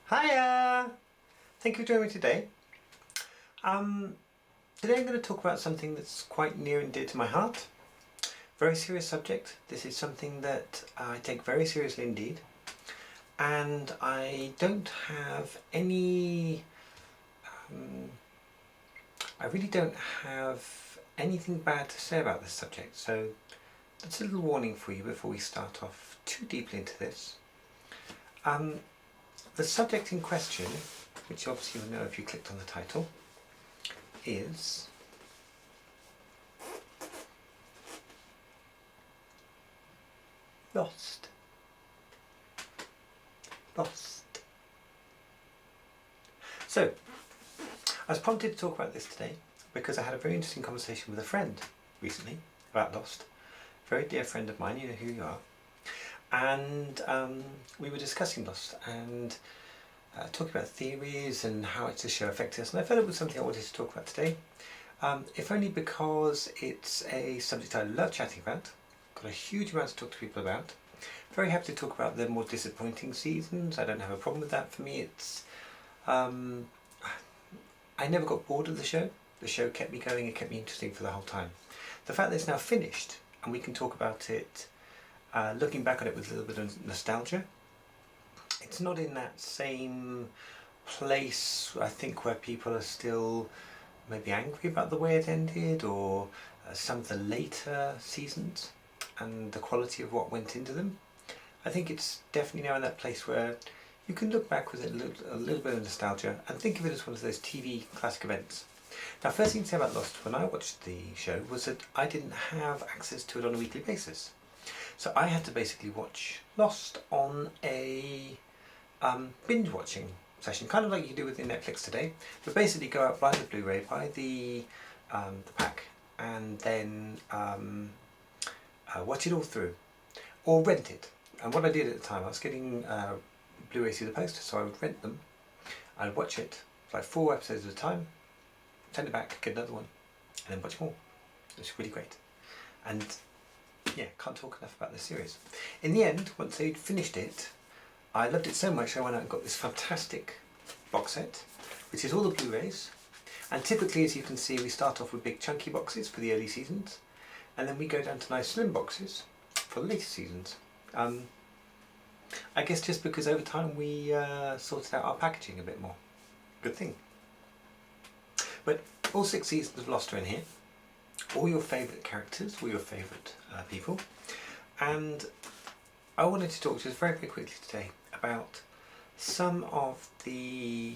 Hiya! Thank you for joining me today. Today I'm going to talk about something that's quite near and dear to my heart. Very serious subject. This is something that I take very seriously indeed. And I don't have any... I really don't have anything bad to say about this subject. So that's a little warning for you before we start off too deeply into this. The subject in question, which obviously you'll know if you clicked on the title, is Lost. Lost. So, I was prompted to talk about this today because I had a very interesting conversation with a friend recently about Lost. A very dear friend of mine, you know who you are. And we were discussing Lost and talking about theories and how it's a show affected us, and I felt it was something I wanted to talk about today, if only because it's a subject I love chatting about, got a huge amount to talk to people about. Very happy to talk about the more disappointing seasons. I don't have a problem with that. For me it's I never got bored of the show. The show kept me going, it kept me interesting for the whole time. The fact that it's now finished and we can talk about it looking back on it with a little bit of nostalgia, it's not in that same place, I think, where people are still maybe angry about the way it ended, or some of the later seasons and the quality of what went into them. I think it's definitely now in that place where you can look back with a little bit of nostalgia and think of it as one of those TV classic events. Now, first thing to say about Lost when I watched the show was that I didn't have access to it on a weekly basis. So I had to basically watch Lost on a binge watching session, kind of like you do with the Netflix today, but basically go out, buy the Blu-Ray, buy the pack, and then watch it all through, or rent it. And what I did at the time, I was getting Blu-ray through the post, so I would rent them, I'd watch it, like 4 episodes at a time, send it back, get another one, and then watch more. It was really great. And yeah, can't talk enough about this series. In the end, once they'd finished it, I loved it so much I went out and got this fantastic box set, which is all the Blu-rays. And typically, as you can see, we start off with big chunky boxes for the early seasons, and then we go down to nice slim boxes for the later seasons. I guess just because over time we sorted out our packaging a bit more. Good thing. But all 6 seasons of Lost are in here. All your favourite characters, all your favourite people. And I wanted to talk just very, very quickly today about some of the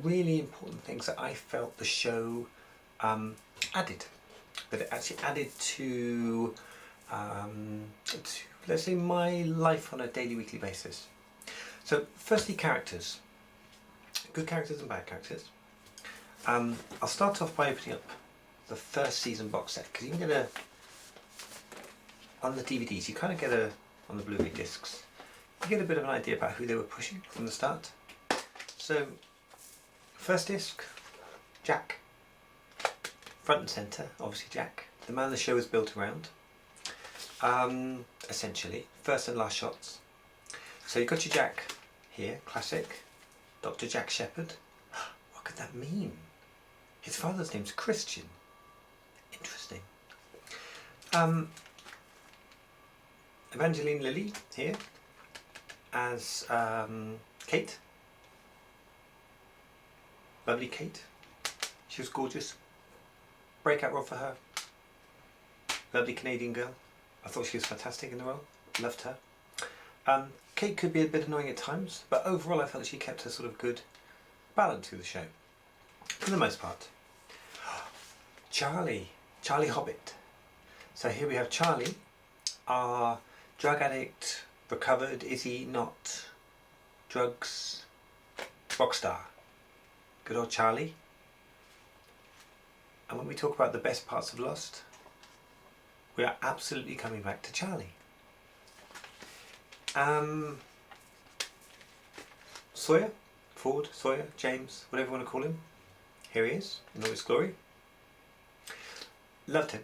really important things that I felt the show added. That it actually added to let's say, my life on a daily, weekly basis. So, firstly, characters. Good characters and bad characters. I'll start off by opening up the first season box set, because you can get on the DVDs, you kind of get on the Blu-ray discs, you get a bit of an idea about who they were pushing from the start. So, first disc, Jack. Front and centre, obviously Jack. The man the show is built around. Essentially, first and last shots. So you've got your Jack here, classic. Dr. Jack Shepherd. What could that mean? His father's name's Christian. Interesting. Evangeline Lilly here as Kate. Lovely Kate. She was gorgeous. Breakout role for her. Lovely Canadian girl. I thought she was fantastic in the role. Loved her. Kate could be a bit annoying at times, but overall I felt she kept a sort of good balance through the show, for the most part. Charlie Hobbit. So here we have Charlie, our drug addict, recovered, is he not, drugs, rock star. Good old Charlie. And when we talk about the best parts of Lost, we are absolutely coming back to Charlie. Sawyer, Ford, Sawyer, James, whatever you want to call him. Here he is, in all his glory. Loved him.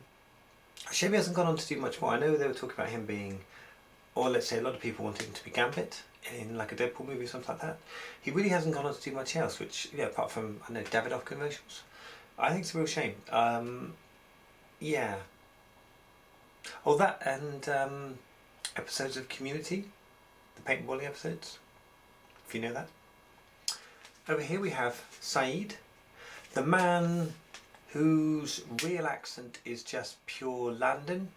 Shame he hasn't gone on to do much more. I know they were talking about him being, or let's say a lot of people wanted him to be Gambit in like a Deadpool movie or something like that. He really hasn't gone on to do much else, which, yeah, apart from, I know, Davidoff commercials. I think it's a real shame. Yeah. Oh, that and episodes of Community, the paintballing episodes, if you know that. Over here we have Saeed, the man whose real accent is just pure London,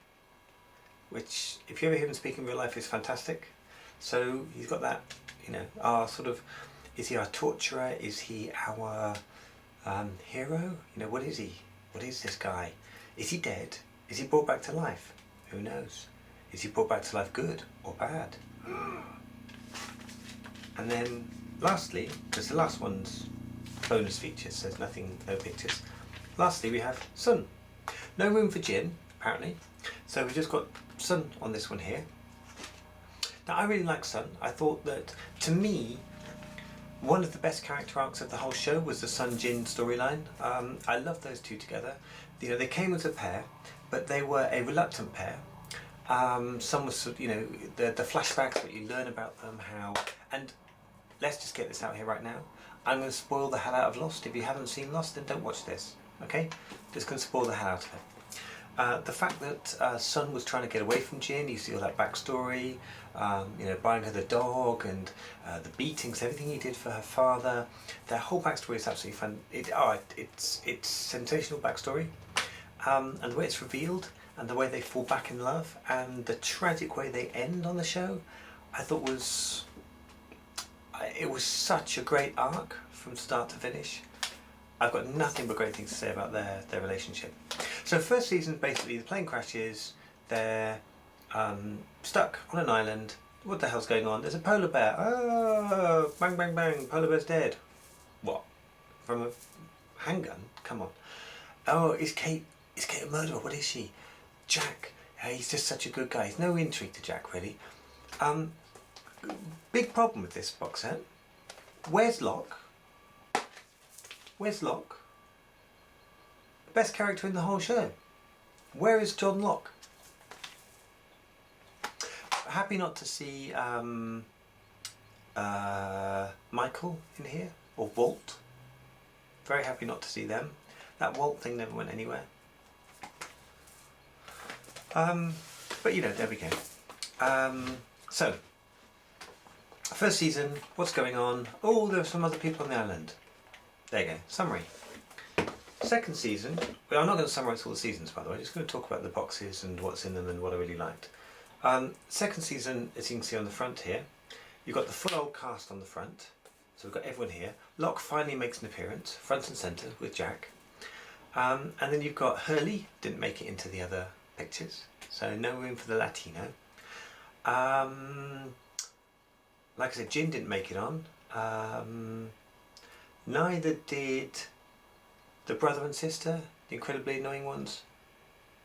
which, if you ever hear him speak in real life, is fantastic. So he's got that, you know, our sort of, is he our torturer? Is he our hero? You know, what is he? What is this guy? Is he dead? Is he brought back to life? Who knows? Is he brought back to life good or bad? And then lastly, because the last one's bonus features, there's nothing, no pictures. Lastly we have Sun. No room for Jin, apparently. So we've just got Sun on this one here. Now I really like Sun. I thought that, to me, one of the best character arcs of the whole show was the Sun Jin storyline. I love those two together. You know, they came as a pair, but they were a reluctant pair. Some was, you know, the flashbacks that you learn about them, how, and let's just get this out here right now. I'm going to spoil the hell out of Lost. If you haven't seen Lost, then don't watch this, okay? Just going to spoil the hell out of it. The fact that Sun was trying to get away from Jin, you see all that backstory, you know, buying her the dog and the beatings, everything he did for her father. Their whole backstory is absolutely fun. It's sensational backstory, and the way it's revealed, and the way they fall back in love, and the tragic way they end on the show, I thought it was such a great arc from start to finish. I've got nothing but great things to say about their relationship. So first season, basically the plane crashes, they're stuck on an island. What the hell's going on? There's a polar bear. Oh, bang bang bang, polar bear's dead. What? From a handgun? Come on. Oh, is Kate a murderer? What is she? Jack, he's just such a good guy. There's no intrigue to Jack, really. Big problem with this box set. Where's Locke? Where's Locke? Best character in the whole show. Where is John Locke? Happy not to see Michael in here, or Walt. Very happy not to see them. That Walt thing never went anywhere. But you know, there we go. So, first season, what's going on? Oh, there are some other people on the island. There you go, summary. Second season, well, I'm not going to summarise all the seasons, by the way. I'm just going to talk about the boxes and what's in them and what I really liked. Second season, as you can see on the front here, you've got the full old cast on the front. So we've got everyone here. Locke finally makes an appearance, front and centre, with Jack. And then you've got Hurley, didn't make it into the other pictures, so no room for the Latino. Like I said, Jin didn't make it on. Neither did the brother and sister, the incredibly annoying ones,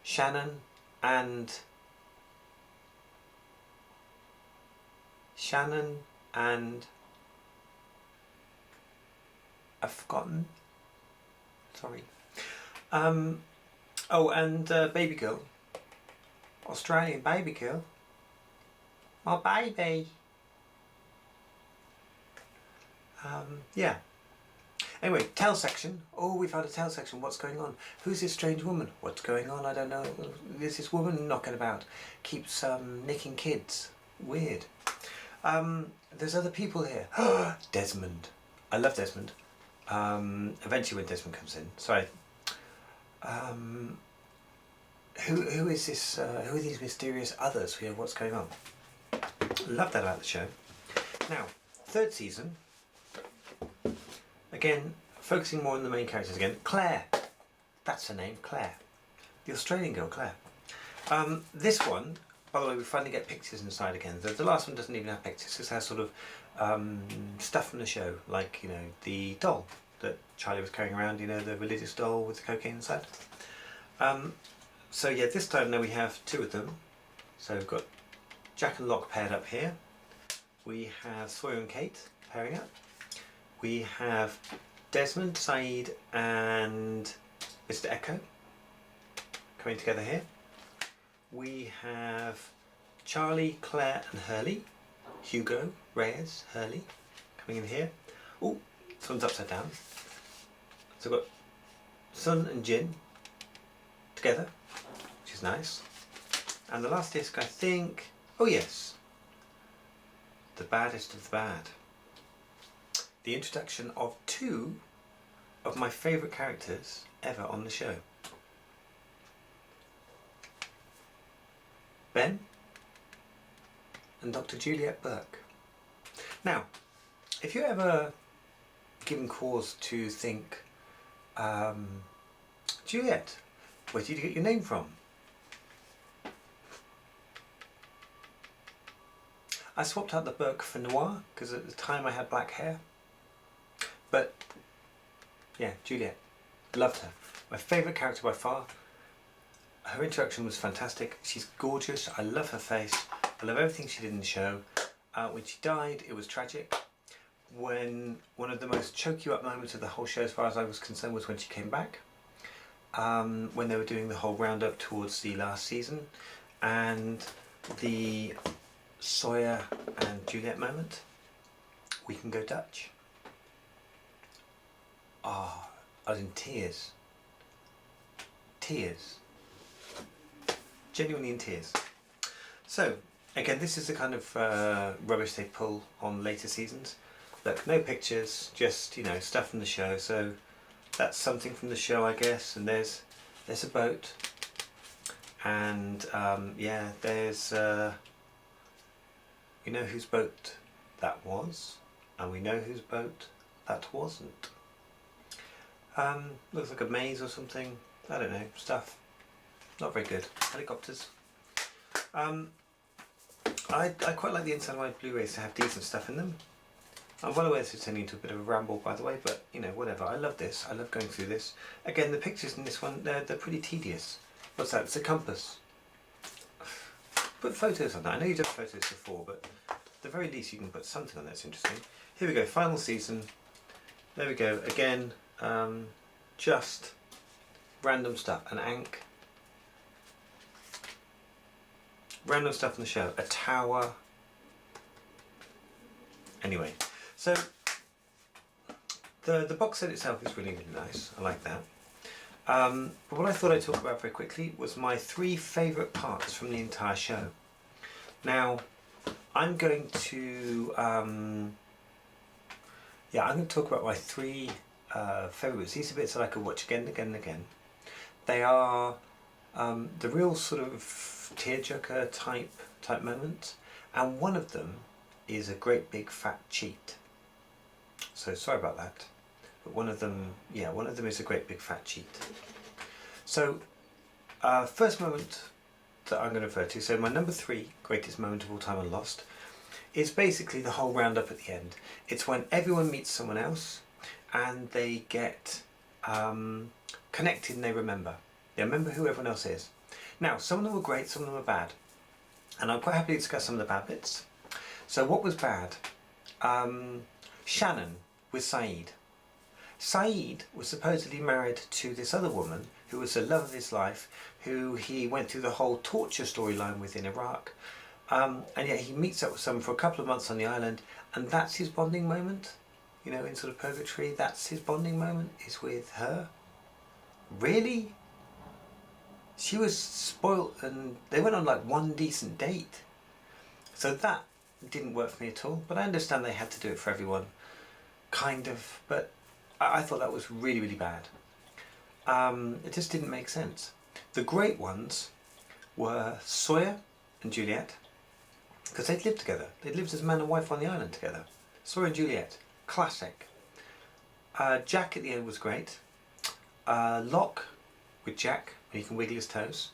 Shannon and I've forgotten. Sorry. Oh, and baby girl, Australian baby girl. My baby. Yeah. Anyway, tale section. Oh, we've had a tale section. What's going on? Who's this strange woman? What's going on? I don't know. There's this woman knocking about. Keeps nicking kids. Weird. There's other people here. Desmond. I love Desmond. Eventually when Desmond comes in. Sorry. Who is this? Who are these mysterious others? You know, what's going on? Love that about the show. Now, third season. Again, focusing more on the main characters again. Claire. That's her name, Claire. The Australian girl, Claire. This one, by the way, we finally get pictures inside again. The last one doesn't even have pictures. It has sort of stuff from the show, like, you know, the doll that Charlie was carrying around, you know, the religious doll with the cocaine inside. So yeah, this time now we have two of them. So we've got Jack and Locke paired up here. We have Sawyer and Kate pairing up. We have Desmond, Saeed and Mr. Echo coming together here. We have Charlie, Claire and Hurley. Hugo, Reyes, Hurley, coming in here. Oh, this one's upside down. So I've got Sun and Jin together, which is nice. And the last disc, I think, oh yes, The Baddest of the Bad. The introduction of two of my favourite characters ever on the show. Ben and Dr. Juliette Burke. Now, if you're ever given cause to think, Juliette, where did you get your name from? I swapped out the Burke for Noir because at the time I had black hair. But yeah, Juliette, loved her. My favourite character by far. Her introduction was fantastic. She's gorgeous. I love her face. I love everything she did in the show. When she died, it was tragic. When one of the most choke you up moments of the whole show, as far as I was concerned, was when she came back. When they were doing the whole roundup towards the last season, and the Sawyer and Juliette moment. We Can Go Dutch. Ah, I was in tears. Tears. Genuinely in tears. So, again, this is the kind of rubbish they pull on later seasons. Look, no pictures, just, you know, stuff from the show. So that's something from the show, I guess. And there's a boat. And yeah, there's we know whose boat that was, and we know whose boat that wasn't. Looks like a maze or something. I don't know, stuff. Not very good. Helicopters. I quite like the inside of my Blu-rays to have decent stuff in them. I'm well aware this is turning into a bit of a ramble, by the way, but you know, whatever. I love this. I love going through this. Again, the pictures in this one, they're pretty tedious. What's that? It's a compass. Put photos on that. I know you've done photos before, but at the very least you can put something on that's interesting. Here we go, final season. There we go. Again, just random stuff. An Ankh. Random stuff in the show. A tower. Anyway, so the box set itself is really, really nice. I like that. But what I thought I'd talk about very quickly was my 3 favourite parts from the entire show. Now, I'm going to I'm going to talk about my 3 favourites. These are bits that I could watch again and again and again. They are the real sort of tearjerker type moments, and one of them is a great big fat cheat. So sorry about that. But one of them is a great big fat cheat. So, first moment that I'm going to refer to, so my number 3 greatest moment of all time on Lost, is basically the whole roundup at the end. It's when everyone meets someone else and they get connected and they remember. They remember who everyone else is. Now, some of them were great, some of them were bad. And I'm quite happy to discuss some of the bad bits. So what was bad? Shannon with Saeed. Saeed was supposedly married to this other woman who was the love of his life, who he went through the whole torture storyline with in Iraq. And yet he meets up with someone for a couple of months on the island, and that's his bonding moment. You know, in sort of purgatory, that's his bonding moment, is with her. Really? She was spoilt and they went on like one decent date. So that didn't work for me at all, but I understand they had to do it for everyone. Kind of, but I thought that was really, really bad. It just didn't make sense. The great ones were Sawyer and Juliette, because they'd lived together. They'd lived as man and wife on the island together. Sawyer and Juliette, classic. Jack at the end was great. Locke with Jack, when he can wiggle his toes.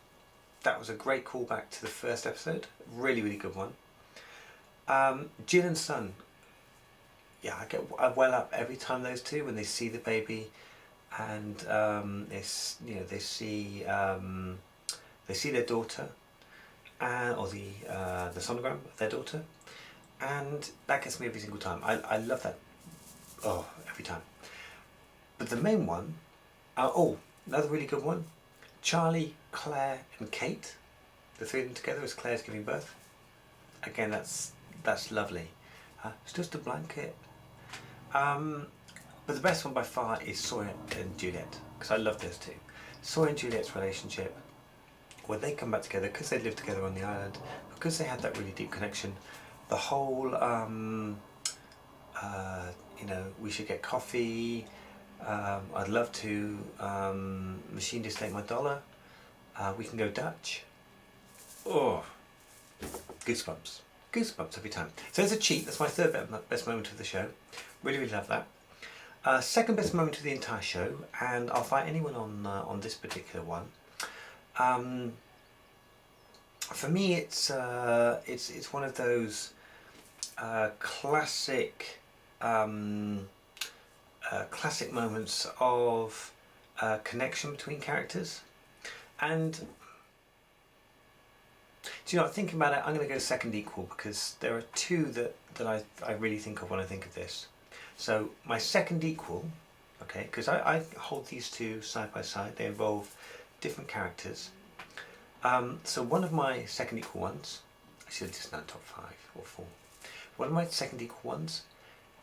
That was a great callback to the first episode. Really, really good one. Jill and Sun. Yeah, I well up every time those two, when they see the baby, and they see their daughter, or the sonogram of their daughter, and that gets me every single time. I love that. Oh, every time. But the main one, another really good one, Charlie, Claire, and Kate. The 3 of them together as Claire's giving birth. Again, that's That's lovely. It's just a blanket. But the best one by far is Sawyer and Juliette, because I love those two. Sawyer and Juliette's relationship, when they come back together, because they live together on the island, because they had that really deep connection, the whole, we should get coffee, I'd love to, machine just take my dollar, we can go Dutch. Oh, goosebumps. Goosebumps every time. So there's a cheat, that's my third best moment of the show. Really, really love that. Second best moment of the entire show, and I'll fight anyone on this particular one. For me, it's one of those classic moments of connection between characters. And do you know, thinking about it, I'm going to go second equal, because there are two that I really think of when I think of this. So my second equal, okay, because I hold these two side by side, they involve different characters. So one of my second equal ones, I should have just done top 5 or 4. One of my second equal ones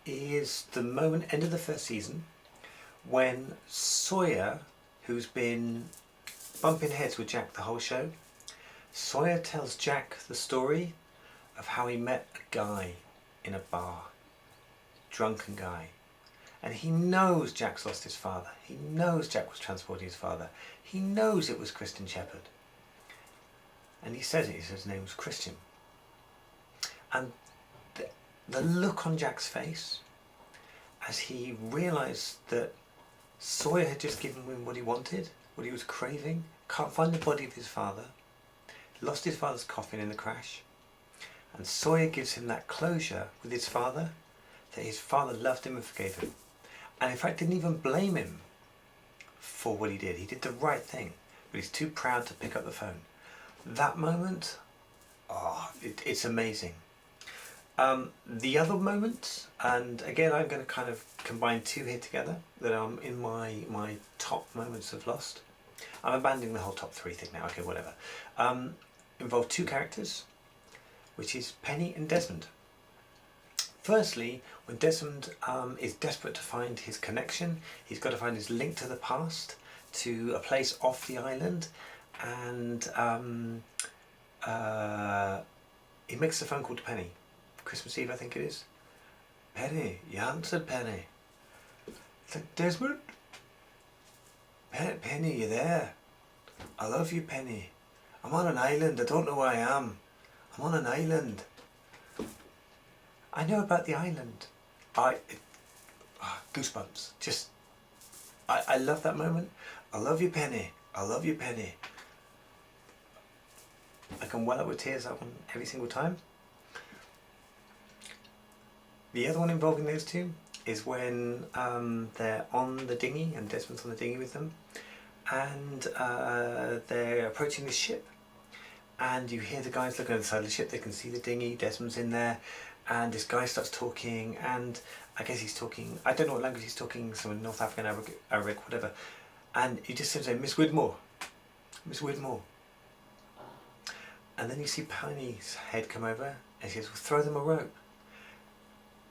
is the moment, end of the first season, when Sawyer, who's been bumping heads with Jack the whole show, Sawyer tells Jack the story of how he met a guy in a bar. Drunken guy, and he knows Jack's lost his father, he knows Jack was transporting his father, he knows it was Christian Shepherd, and he says his name was Christian, and the look on Jack's face as he realised that Sawyer had just given him what he wanted, what he was craving, can't find the body of his father, lost his father's coffin in the crash, and Sawyer gives him that closure with his father, that his father loved him and forgave him, and in fact didn't even blame him for what he did. He did the right thing, but he's too proud to pick up the phone. That moment, it's amazing. The other moment, and again I'm going to kind of combine two here together that are in my top moments of Lost. I'm abandoning the whole top 3 thing now, okay, whatever. Involve two characters, which is Penny and Desmond. Firstly, when Desmond is desperate to find his connection, he's got to find his link to the past, to a place off the island, and he makes a phone call to Penny. Christmas Eve, I think it is. Penny, you answered, Penny. It's like, Desmond? Penny, you there? I love you, Penny. I'm on an island, I don't know where I am. I'm on an island. I know about the island. Goosebumps. Just, I love that moment. I love you, Penny. I love you, Penny. I can well up with tears that one every single time. The other one involving those two is when they're on the dinghy and Desmond's on the dinghy with them, and they're approaching the ship, and you hear the guys looking at the side of the ship. They can see the dinghy, Desmond's in there, and this guy starts talking, and I guess he's talking, I don't know what language he's talking, some North African, Arabic, whatever, and he just says, Miss Widmore, Miss Widmore. And then you see Penny's head come over, and she says, well, throw them a rope.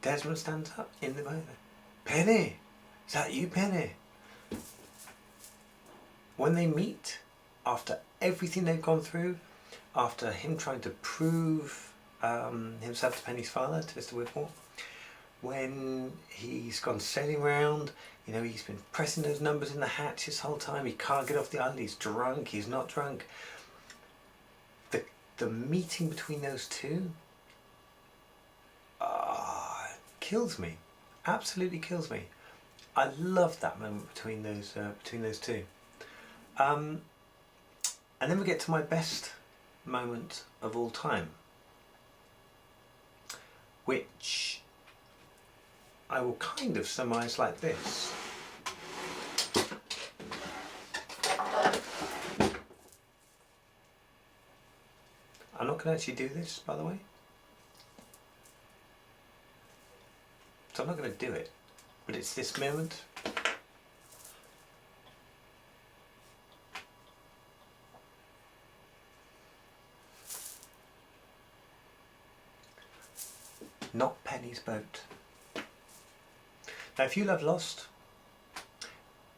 Desmond stands up in the moment. Penny! Is that you, Penny? When they meet, after everything they've gone through, after him trying to prove himself to Penny's father, to Mr. Widmore, when he's gone sailing around, you know, he's been pressing those numbers in the hatch this whole time, he can't get off the island, he's drunk, he's not drunk. The meeting between those two kills me, absolutely kills me. I love that moment between those two. And then we get to my best moment of all time, which I will kind of surmise like this. I'm not going to actually do this, by the way. So I'm not going to do it, but it's this moment. Not Penny's boat. Now if you love Lost,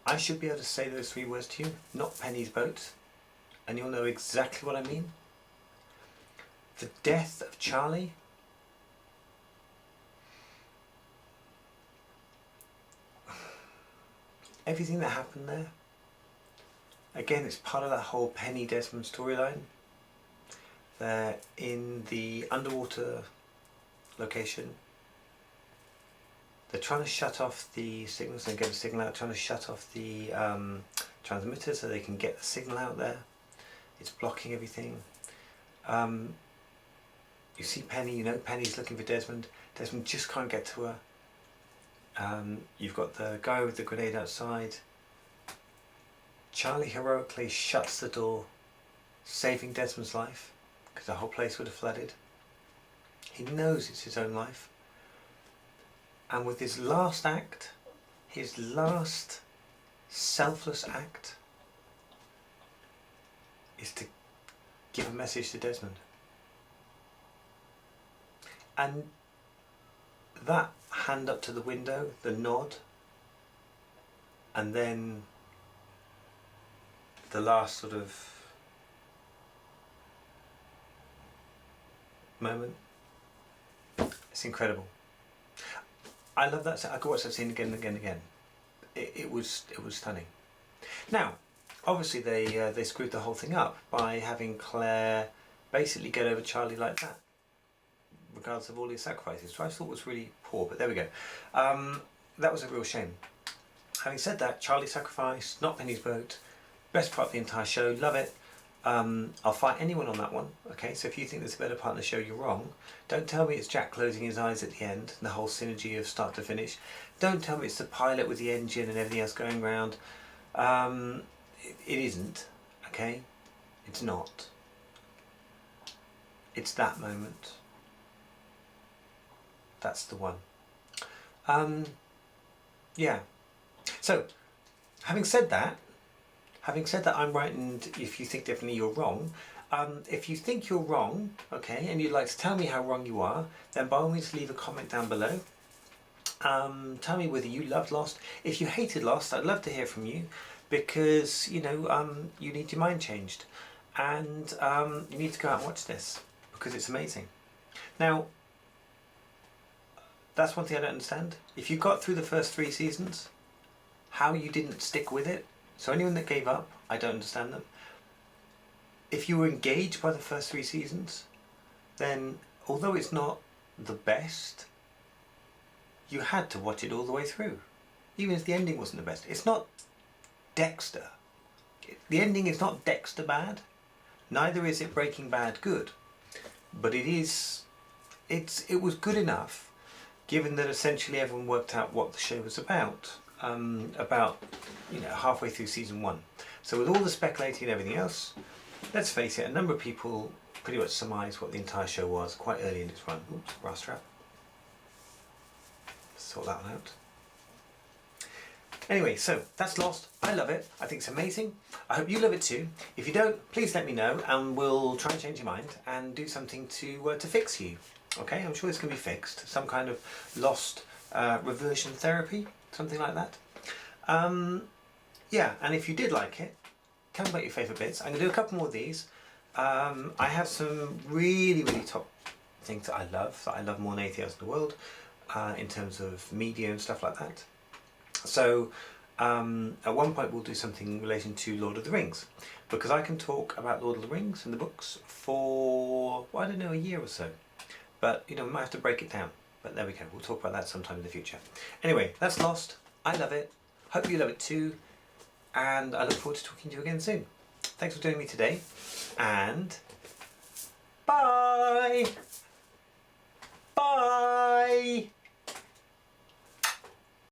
I should be able to say those 3 words to you. Not Penny's boat. And you'll know exactly what I mean. The death of Charlie. Everything that happened there. Again, it's part of that whole Penny Desmond storyline. They're in the underwater location. They're trying to shut off the signals and get a signal out, trying to shut off the transmitter so they can get the signal out there. It's blocking everything. You see Penny, you know Penny's looking for Desmond. Desmond just can't get to her. You've got the guy with the grenade outside. Charlie heroically shuts the door, saving Desmond's life, because the whole place would have flooded. He knows it's his own life. And with his last act, his last selfless act, is to give a message to Desmond. And that hand up to the window, the nod, and then the last sort of moment, it's incredible. I love that. I could watch that scene again and again and again. It was stunning. Now, obviously they screwed the whole thing up by having Claire basically get over Charlie like that, regardless of all his sacrifices, which I thought was really poor, but there we go. That was a real shame. Having said that, Charlie sacrifice, Not Penny's boat, best part of the entire show, love it. I'll fight anyone on that one, okay? So if you think there's a better part in the show, you're wrong. Don't tell me it's Jack closing his eyes at the end, and the whole synergy of start to finish. Don't tell me it's the pilot with the engine and everything else going round. It isn't, okay? It's not. It's that moment. That's the one. Yeah. So, having said that, I'm right, and if you think differently, you're wrong. If you think you're wrong, okay, and you'd like to tell me how wrong you are, then by all means leave a comment down below. Tell me whether you loved Lost. If you hated Lost, I'd love to hear from you, because, you know, you need your mind changed. And you need to go out and watch this, because it's amazing. Now, that's one thing I don't understand. If you got through the first 3 seasons, how you didn't stick with it. So anyone that gave up, I don't understand them. If you were engaged by the first 3 seasons, then although it's not the best, you had to watch it all the way through. Even if the ending wasn't the best. It's not Dexter. The ending is not Dexter bad. Neither is it Breaking Bad good. But it was good enough, given that essentially everyone worked out what the show was about, you know, halfway through season 1. So with all the speculating and everything else, let's face it, a number of people pretty much surmised what the entire show was quite early in its run. Oops, brass trap. Sort that one out. Anyway, so that's Lost. I love it. I think it's amazing. I hope you love it too. If you don't, please let me know, and we'll try and change your mind and do something to fix you. Okay, I'm sure this can be fixed. Some kind of Lost reversion therapy, something like that. Yeah, and if you did like it, tell me about your favourite bits. I'm going to do a couple more of these. I have some really, really top things that I love more than anything else in the world, in terms of media and stuff like that. So at one point we'll do something in relation to Lord of the Rings, because I can talk about Lord of the Rings and the books for, well, I don't know, a year or so. But, you know, we might have to break it down. But there we go, we'll talk about that sometime in the future. Anyway, that's Lost. I love it. Hope you love it too. And I look forward to talking to you again soon. Thanks for joining me today. And bye!